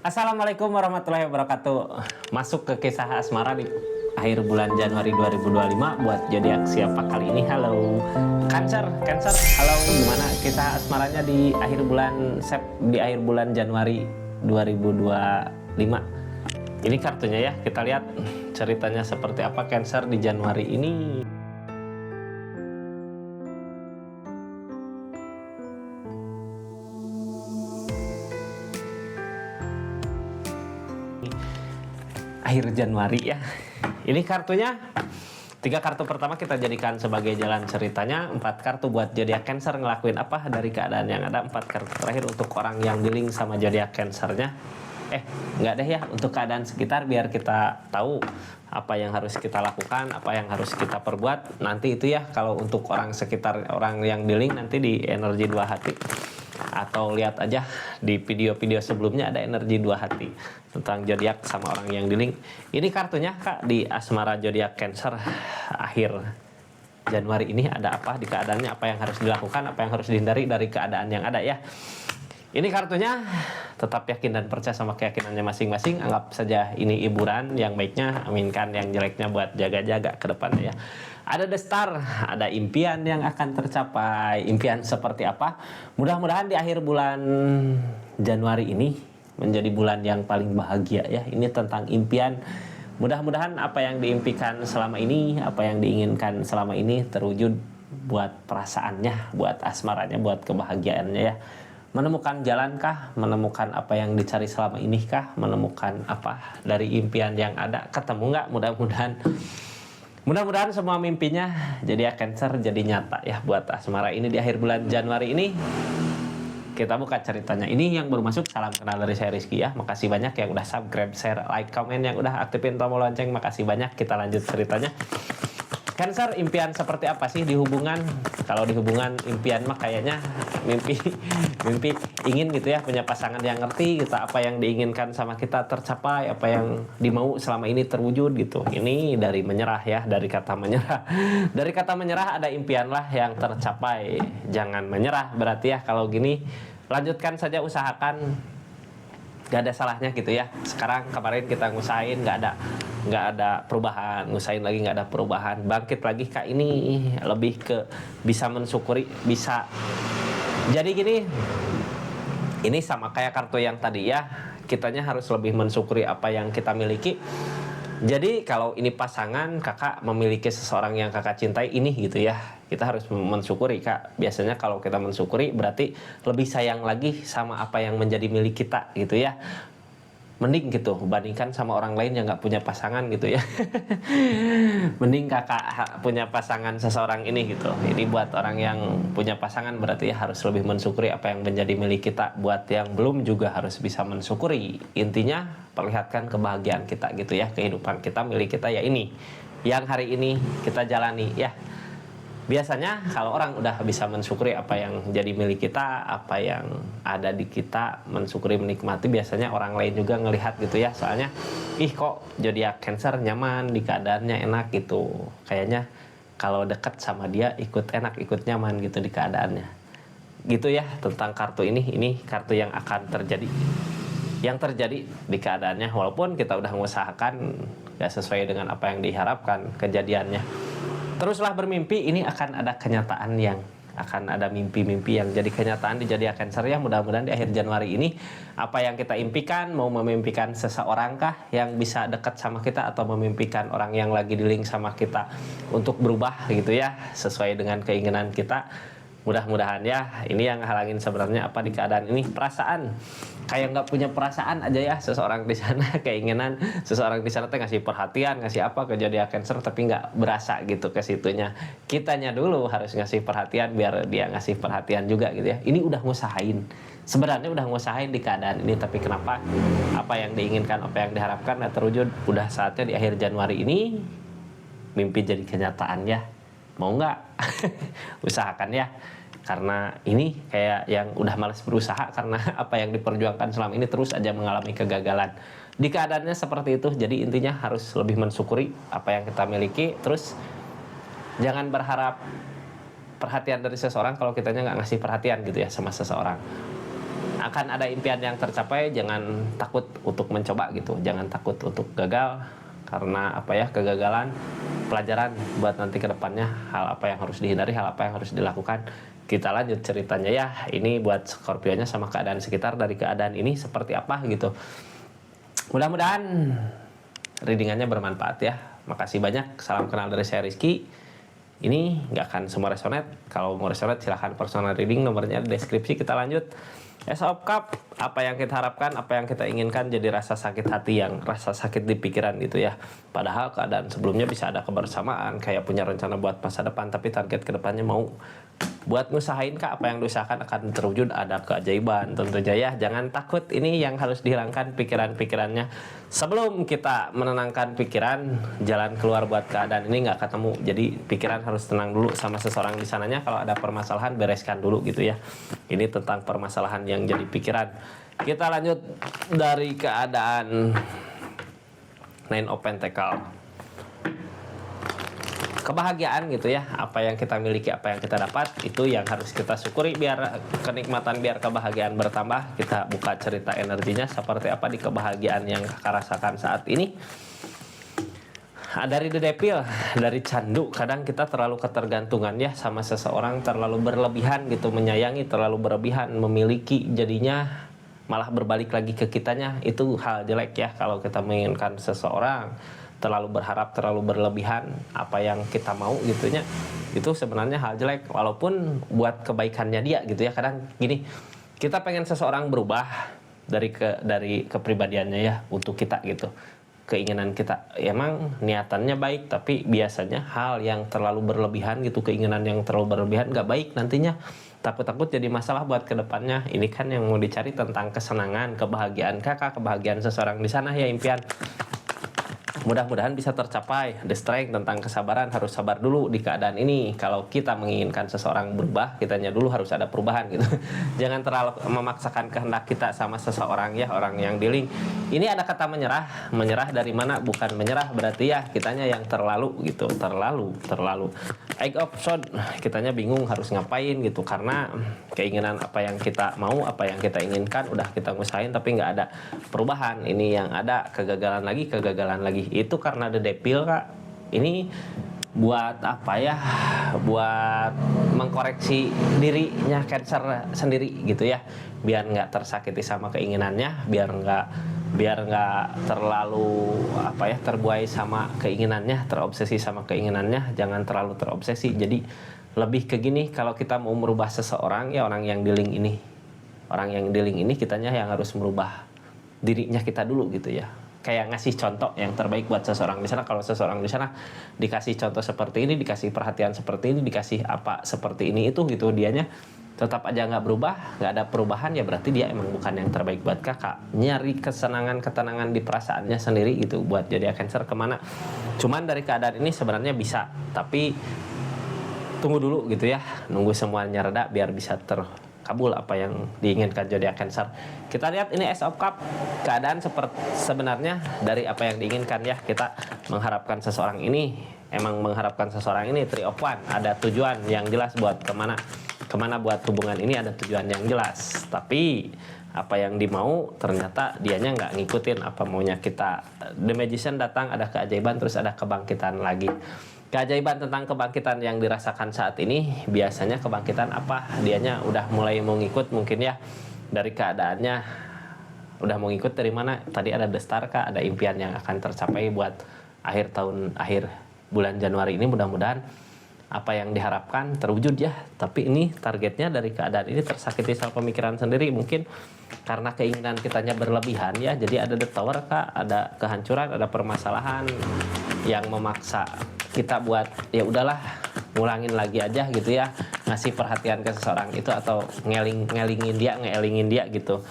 Assalamualaikum warahmatullahi wabarakatuh. Masuk ke kisah asmara di akhir bulan Januari 2025 buat zodiak siapa kali ini? Halo. Cancer, Cancer. Halo, gimana kisah asmaranya di akhir bulan Januari 2025? Ini kartunya ya, kita lihat ceritanya seperti apa Cancer di Januari ini. Akhir Januari ya. Ini kartunya 3 kartu pertama kita jadikan sebagai jalan ceritanya. 4 kartu buat zodiak Cancer ngelakuin apa dari keadaan yang ada. 4 kartu terakhir untuk orang yang dealing sama zodiak Cancernya. Nggak deh ya, untuk keadaan sekitar biar kita tahu apa yang harus kita lakukan, apa yang harus kita perbuat. Nanti itu ya, kalau untuk orang sekitar, orang yang dealing nanti di energi 2 hati. Atau lihat aja di video-video sebelumnya ada energi 2 hati tentang zodiak sama orang yang dealing. Ini kartunya Kak di asmara zodiak Cancer akhir Januari ini ada apa di keadaannya, apa yang harus dilakukan, apa yang harus dihindari dari keadaan yang ada ya. Ini kartunya tetap yakin dan percaya sama keyakinannya masing-masing. Anggap saja ini hiburan, yang baiknya aminkan, yang jeleknya buat jaga-jaga ke depannya ya. Ada The Star, ada impian yang akan tercapai. Impian seperti apa? Mudah-mudahan di akhir bulan Januari ini menjadi bulan yang paling bahagia ya. Ini tentang impian. Mudah-mudahan apa yang diimpikan selama ini, apa yang diinginkan selama ini terwujud buat perasaannya, buat asmaranya, buat kebahagiaannya ya. Menemukan jalankah, menemukan apa yang dicari selama ini kah, menemukan apa dari impian yang ada, ketemu nggak? Mudah-mudahan semua mimpinya jadi Cancer, jadi nyata ya buat asmara ini di akhir bulan Januari ini. Kita buka ceritanya. Ini yang baru masuk, salam kenal dari saya Rizky ya. Makasih banyak yang udah subscribe, share, like, komen, yang udah aktifin tombol lonceng. Makasih banyak. Kita lanjut ceritanya. Cancer, impian seperti apa sih di hubungan? Kalau di hubungan impian mah kayaknya mimpi ingin gitu ya, punya pasangan yang ngerti kita apa yang diinginkan sama kita tercapai, apa yang dimau selama ini terwujud gitu. Ini dari menyerah ya, dari kata menyerah. Dari kata menyerah ada impianlah yang tercapai. Jangan menyerah berarti ya kalau gini, lanjutkan saja, usahakan. Gak ada salahnya gitu ya. Sekarang kemarin kita ngusahain nggak ada perubahan, ngusahain lagi nggak ada perubahan, bangkit lagi Kak. Ini lebih ke bisa mensyukuri, bisa jadi gini. Ini sama kayak kartu yang tadi ya, kitanya harus lebih mensyukuri apa yang kita miliki. Jadi kalau ini pasangan, kakak memiliki seseorang yang kakak cintai ini gitu ya, kita harus mensyukuri Kak. Biasanya kalau kita mensyukuri berarti lebih sayang lagi sama apa yang menjadi milik kita gitu ya. Mending gitu, bandingkan sama orang lain yang nggak punya pasangan gitu ya. Mending kakak punya pasangan seseorang ini gitu. Ini buat orang yang punya pasangan berarti ya harus lebih mensyukuri apa yang menjadi milik kita. Buat yang belum juga harus bisa mensyukuri. Intinya perlihatkan kebahagiaan kita gitu ya. Kehidupan kita, milik kita ya ini, yang hari ini kita jalani ya. Biasanya kalau orang udah bisa mensyukuri apa yang jadi milik kita, apa yang ada di kita, mensyukuri, menikmati, biasanya orang lain juga ngelihat gitu ya. Soalnya, kok zodiak Cancer nyaman, di keadaannya enak gitu. Kayaknya kalau deket sama dia ikut enak, ikut nyaman gitu di keadaannya. Gitu ya tentang kartu ini kartu yang akan terjadi. Yang terjadi di keadaannya, walaupun kita udah mengusahakan gak sesuai dengan apa yang diharapkan kejadiannya. Teruslah bermimpi, ini akan ada kenyataan yang akan ada mimpi-mimpi yang jadi kenyataan di zodiak Cancer ya. Mudah-mudahan di akhir Januari ini apa yang kita impikan, mau memimpikan seseorang kah yang bisa dekat sama kita, atau memimpikan orang yang lagi dealing sama kita untuk berubah gitu ya sesuai dengan keinginan kita. Mudah-mudahan ya. Ini yang halangin sebenarnya apa di keadaan ini, perasaan. Kayak nggak punya perasaan aja ya seseorang di sana, keinginan seseorang di sana ngasih perhatian, ngasih apa ke zodiak Cancer, tapi nggak berasa gitu ke situnya. Kitanya dulu harus ngasih perhatian biar dia ngasih perhatian juga gitu ya. Ini udah ngusahain, sebenarnya udah ngusahain di keadaan ini, tapi kenapa apa yang diinginkan, apa yang diharapkan nggak terwujud. Udah saatnya di akhir Januari ini mimpi jadi kenyataan ya. Mau nggak? Usahakan ya. Karena ini kayak yang udah malas berusaha karena apa yang diperjuangkan selama ini terus aja mengalami kegagalan. Di keadaannya seperti itu, jadi intinya harus lebih mensyukuri apa yang kita miliki. Terus jangan berharap perhatian dari seseorang kalau kitanya nggak ngasih perhatian gitu ya sama seseorang. akan ada impian yang tercapai, jangan takut untuk mencoba gitu, jangan takut untuk gagal, karena apa ya, kegagalan pelajaran buat nanti ke depannya, hal apa yang harus dihindari, hal apa yang harus dilakukan. Kita lanjut ceritanya ya, ini buat Scorpionya sama keadaan sekitar, dari keadaan ini seperti apa gitu. Mudah-mudahan readingannya bermanfaat ya. Makasih banyak, salam kenal dari saya Rizky. Ini nggak akan semua resonate, kalau mau resonate silahkan personal reading, nomornya di deskripsi. Kita lanjut. Ace of Cup, apa yang kita harapkan, apa yang kita inginkan jadi rasa sakit hati, yang rasa sakit di pikiran gitu ya. Padahal keadaan sebelumnya bisa ada kebersamaan, kayak punya rencana buat masa depan, tapi target kedepannya mau buat ngusahain kak, apa yang diusahakan akan terwujud, ada keajaiban tentunya ya. Jangan takut, ini yang harus dihilangkan pikiran-pikirannya. Sebelum kita menenangkan pikiran, jalan keluar buat keadaan ini nggak ketemu. Jadi pikiran harus tenang dulu sama seseorang di sananya. Kalau ada permasalahan bereskan dulu gitu ya. Ini tentang permasalahan yang jadi pikiran. Kita lanjut dari keadaan Nine of Pentacles. Kebahagiaan gitu ya, apa yang kita miliki, apa yang kita dapat, itu yang harus kita syukuri biar kenikmatan, biar kebahagiaan bertambah. Kita buka cerita energinya seperti apa di kebahagiaan yang kakak rasakan saat ini. Dari The Devil, dari candu, kadang kita terlalu ketergantungan ya sama seseorang, terlalu berlebihan gitu, menyayangi, terlalu berlebihan, memiliki, jadinya malah berbalik lagi ke kitanya. Itu hal jelek ya kalau kita menginginkan seseorang, terlalu berharap, terlalu berlebihan apa yang kita mau gitunya, itu sebenarnya hal jelek walaupun buat kebaikannya dia gitu ya. Kadang gini, kita pengen seseorang berubah dari kepribadiannya ya untuk kita gitu, keinginan kita emang niatannya baik, tapi biasanya hal yang terlalu berlebihan gitu, keinginan yang terlalu berlebihan gak baik, nantinya takut-takut jadi masalah buat kedepannya. Ini kan yang mau dicari tentang kesenangan, kebahagiaan kakak, kebahagiaan seseorang di sana ya impian. Mudah-mudahan bisa tercapai. The Strength, tentang kesabaran, harus sabar dulu di keadaan ini. Kalau kita menginginkan seseorang berubah, kitanya dulu harus ada perubahan gitu. Jangan terlalu memaksakan kehendak kita sama seseorang ya, orang yang dealing. Ini ada kata menyerah. Menyerah dari mana? Bukan menyerah berarti ya kitanya yang terlalu gitu, terlalu. Egg of Swords, kitanya bingung harus ngapain gitu, karena keinginan apa yang kita mau, apa yang kita inginkan udah kita ngusahain tapi nggak ada perubahan. Ini yang ada kegagalan lagi. Itu karena The Devil kak. Ini buat apa ya, buat mengkoreksi dirinya Cancer sendiri gitu ya, biar nggak tersakiti sama keinginannya, biar nggak terlalu apa ya, terbuai sama keinginannya, terobsesi sama keinginannya. Jangan terlalu terobsesi. Jadi lebih ke gini, kalau kita mau merubah seseorang ya, orang yang dealing ini kitanya yang harus merubah dirinya kita dulu gitu ya. Kayak ngasih contoh yang terbaik buat seseorang di sana. Kalau seseorang di sana dikasih contoh seperti ini, dikasih perhatian seperti ini, dikasih apa seperti ini itu gitu, dianya tetap aja nggak berubah, nggak ada perubahan, ya berarti dia emang bukan yang terbaik buat kakak. Nyari kesenangan, ketenangan di perasaannya sendiri gitu buat jadi Cancer kemana. Cuman dari keadaan ini sebenarnya bisa, tapi tunggu dulu gitu ya, nunggu semuanya reda biar bisa terkabul apa yang diinginkan zodiak Cancer. Kita lihat ini Ace of Cup, keadaan sebenarnya dari apa yang diinginkan ya. Kita mengharapkan seseorang ini, emang mengharapkan seseorang ini. Three of Wands, ada tujuan yang jelas buat kemana buat hubungan ini, ada tujuan yang jelas. Tapi apa yang dimau ternyata dianya nggak ngikutin apa maunya kita. The Magician datang, ada keajaiban, terus ada kebangkitan lagi. Keajaiban tentang kebangkitan yang dirasakan saat ini, biasanya kebangkitan apa, dianya udah mulai mau ngikut mungkin ya, dari keadaannya udah mau ngikut. Dari mana? Tadi ada The Star kak, ada impian yang akan tercapai buat akhir bulan Januari ini. Mudah-mudahan apa yang diharapkan terwujud ya. Tapi ini targetnya dari keadaan ini tersakiti sama pemikiran sendiri, mungkin karena keinginan kitanya berlebihan ya. Jadi ada The Tower kak, ada kehancuran, ada permasalahan yang memaksa kita buat ya udahlah, ngulangin lagi aja gitu ya, ngasih perhatian ke seseorang itu, atau ngelingin dia gitu,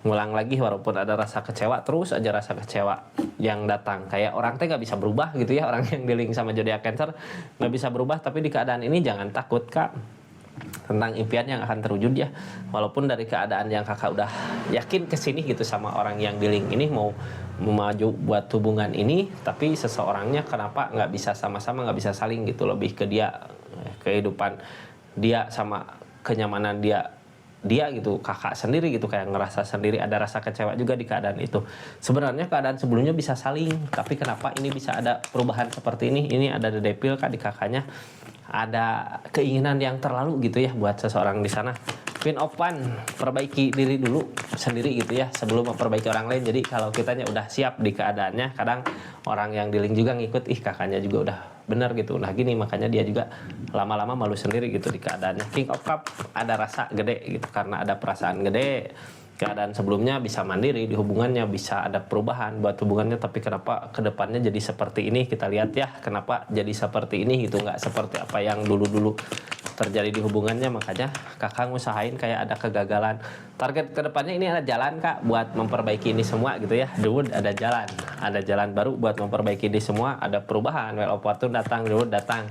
ngulang lagi walaupun ada rasa kecewa, terus aja rasa kecewa yang datang. Kayak orang teh nggak bisa berubah gitu ya, orang yang dealing sama zodiak Cancer nggak bisa berubah. Tapi di keadaan ini jangan takut kak, tentang impian yang akan terwujud ya. Walaupun dari keadaan yang kakak udah yakin kesini gitu sama orang yang dealing ini, mau maju buat hubungan ini, tapi seseorangnya kenapa nggak bisa sama-sama, nggak bisa saling gitu. Lebih ke dia, kehidupan dia sama kenyamanan dia dia gitu, kakak sendiri gitu, kayak ngerasa sendiri, ada rasa kecewa juga di keadaan itu. Sebenarnya keadaan sebelumnya bisa saling, tapi kenapa ini bisa ada perubahan seperti ini? Ini ada The Devil Kak di kakaknya, ada keinginan yang terlalu gitu ya buat seseorang di sana. Queen of One, perbaiki diri dulu sendiri gitu ya sebelum memperbaiki orang lain. Jadi kalau kitanya udah siap di keadaannya, kadang orang yang di link juga ngikut, ih kakaknya juga udah benar gitu. Nah gini, makanya dia juga lama-lama malu sendiri gitu di keadaannya. King of Cup ada rasa gede gitu karena ada perasaan gede. Keadaan sebelumnya bisa mandiri di hubungannya, bisa ada perubahan buat hubungannya, tapi kenapa kedepannya jadi seperti ini? Kita lihat ya kenapa jadi seperti ini gitu, nggak seperti apa yang dulu-dulu terjadi di hubungannya. Makanya kakak ngusahain kayak ada kegagalan. Target kedepannya ini ada jalan Kak buat memperbaiki ini semua gitu ya. The Wood ada jalan baru buat memperbaiki ini semua, ada perubahan. Well of Fortune datang, The Wood datang.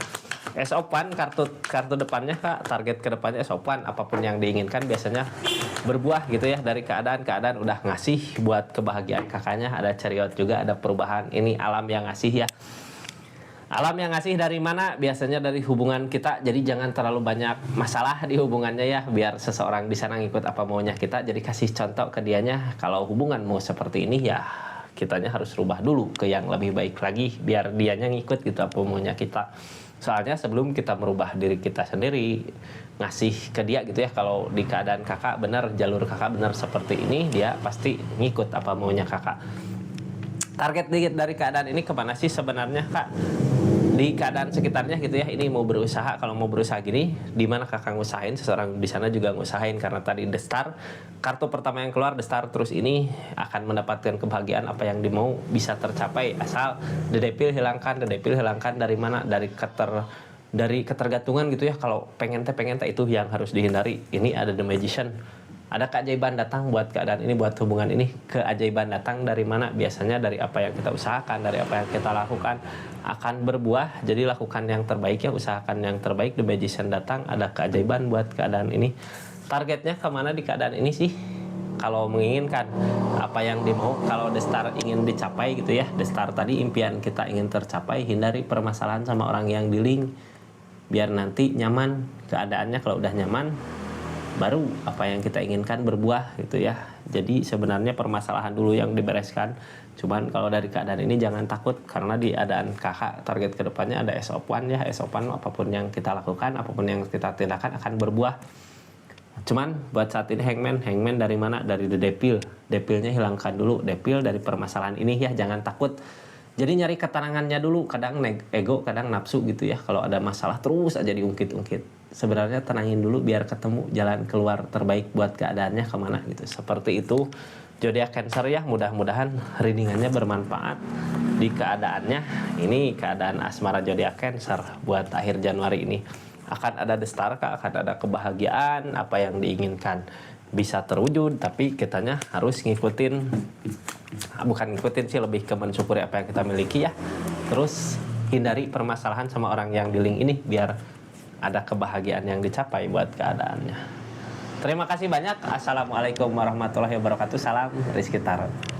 S-Open kartu depannya Kak, target kedepannya S-Open, apapun yang diinginkan biasanya berbuah gitu ya. Dari keadaan udah ngasih buat kebahagiaan kakaknya, ada Chariot juga, ada perubahan. Ini alam yang ngasih ya. Alam yang ngasih dari mana? Biasanya dari hubungan kita. Jadi jangan terlalu banyak masalah di hubungannya ya, biar seseorang di sana ngikut apa maunya kita. Jadi kasih contoh ke dianya, kalau hubungan mau seperti ini ya kitanya harus rubah dulu ke yang lebih baik lagi, biar dianya ngikut gitu apa maunya kita. Soalnya sebelum kita merubah diri kita sendiri, ngasih ke dia gitu ya, kalau di keadaan kakak benar, jalur kakak benar seperti ini, dia pasti ngikut apa maunya kakak. Target dari keadaan ini kemana sih sebenarnya Kak? Di keadaan sekitarnya gitu ya, ini mau berusaha, kalau mau berusaha gini, di mana kakak ngusahain, seseorang di sana juga ngusahain. Karena tadi The Star, kartu pertama yang keluar The Star, terus ini akan mendapatkan kebahagiaan, apa yang dimau bisa tercapai asal The Devil hilangkan. The Devil hilangkan dari mana? Dari ketergantungan gitu ya. Kalau pengen teh itu yang harus dihindari. Ini ada The Magician, ada keajaiban datang buat keadaan ini, buat hubungan ini. Keajaiban datang dari mana? Biasanya dari apa yang kita usahakan, dari apa yang kita lakukan akan berbuah. Jadi lakukan yang terbaik ya, usahakan yang terbaik. The Magician datang, ada keajaiban buat keadaan ini. Targetnya kemana di keadaan ini sih? Kalau menginginkan apa yang dimau, kalau The Star ingin dicapai gitu ya, The Star tadi impian kita ingin tercapai, hindari permasalahan sama orang yang di link, biar nanti nyaman keadaannya. Kalau udah nyaman, baru apa yang kita inginkan berbuah gitu ya. Jadi sebenarnya permasalahan dulu yang dibereskan. Cuman kalau dari keadaan ini jangan takut, karena di keadaan kakak target kedepannya ada S-Open ya. S-Open apapun yang kita lakukan, apapun yang kita tindakan akan berbuah. Cuman buat saat ini Hangman dari mana? Dari The Devil. Devilnya hilangkan dulu, Devil dari permasalahan ini ya, jangan takut. Jadi nyari ketenangannya dulu, kadang ego, kadang nafsu gitu ya. Kalau ada masalah terus aja diungkit-ungkit. Sebenarnya tenangin dulu biar ketemu jalan keluar terbaik buat keadaannya kemana gitu. Seperti itu zodiak Cancer ya, mudah-mudahan readingannya bermanfaat di keadaannya. Ini keadaan asmara zodiak Cancer buat akhir Januari ini. Akan ada The Star Kak, akan ada kebahagiaan, apa yang diinginkan bisa terwujud, tapi kitanya harus ngikutin, bukan ngikutin sih, lebih ke mensyukuri apa yang kita miliki ya. Terus hindari permasalahan sama orang yang di link ini, biar ada kebahagiaan yang dicapai buat keadaannya. Terima kasih banyak. Assalamualaikum warahmatullahi wabarakatuh. Salam Rizky Tarot.